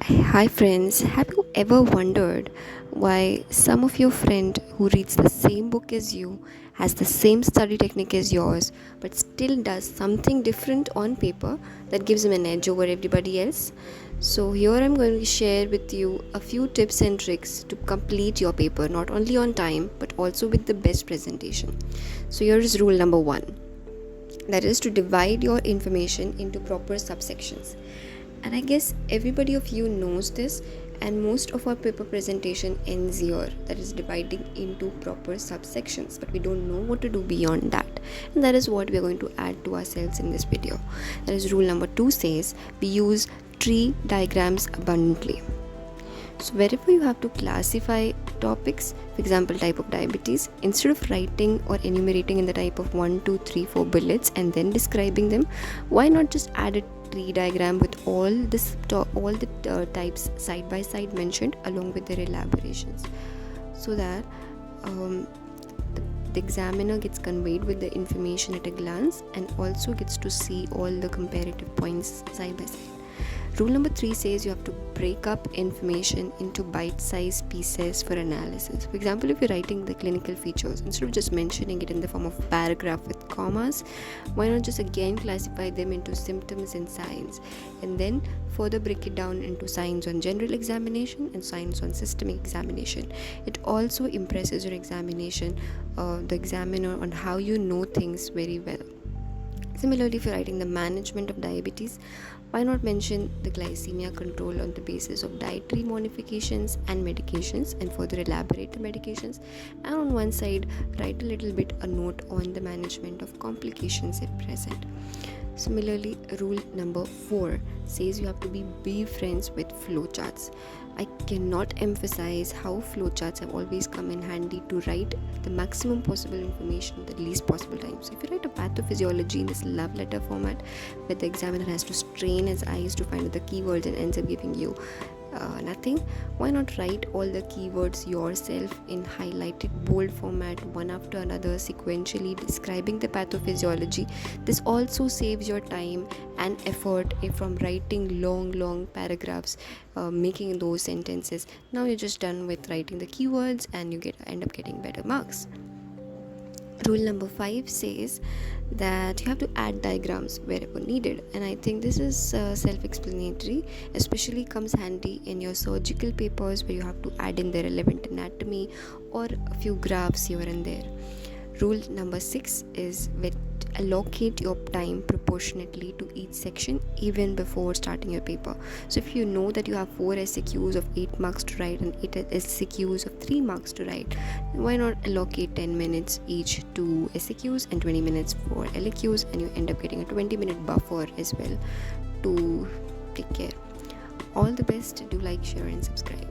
Hi friends, have you ever wondered why some of your friend who reads the same book as you, has the same study technique as yours, but still does something different on paper that gives them an edge over everybody else? So here I'm going to share with you a few tips and tricks to complete your paper not only on time but also with the best presentation. So here is rule number 1. That is to divide your information into proper subsections. And I guess everybody of you knows this, and most of our paper presentation ends here, that is dividing into proper subsections, but we don't know what to do beyond that, and that is what we are going to add to ourselves in this video. That is rule number 2 says we use tree diagrams abundantly. So wherever you have to classify topics, for example type of diabetes, instead of writing or enumerating in the type of 1 2 3 4 bullets and then describing them, why not just add a tree diagram with all the types side by side mentioned along with their elaborations, so that the examiner gets conveyed with the information at a glance and also gets to see all the comparative points side by side. Rule number 3 says you have to break up information into bite-sized pieces for analysis. For example, if you're writing the clinical features, instead of just mentioning it in the form of paragraph with commas, why not just again classify them into symptoms and signs, and then further break it down into signs on general examination and signs on systemic examination. It also impresses your the examiner on how you know things very well. Similarly, if you're writing the management of diabetes, why not mention the glycemia control on the basis of dietary modifications and medications, and further elaborate the medications, and on one side write a little bit a note on the management of complications if present. Similarly, rule number 4 says you have to be friends with flowcharts. I cannot emphasize how flowcharts have always come in handy to write the maximum possible information in the least possible time. So if you write a pathophysiology in this love letter format, where the examiner has to strain his eyes to find the keywords and ends up giving you nothing, why not write all the keywords yourself in highlighted bold format, one after another, sequentially describing the pathophysiology. This also saves your time and effort from writing long paragraphs, making those sentences. Now you're just done with writing the keywords and you end up getting better marks. Rule number 5 says that you have to add diagrams wherever needed, and I think this is self-explanatory, especially comes handy in your surgical papers where you have to add in the relevant anatomy or a few graphs here and there. Rule number 6 is allocate your time proportionately to each section even before starting your paper. So if you know that you have 4 SAQs of 8 marks to write and 8 SAQs of 3 marks to write, why not allocate 10 minutes each to SAQs and 20 minutes for LAQs, and you end up getting a 20-minute buffer as well to take care. All the best. Do like, share and subscribe.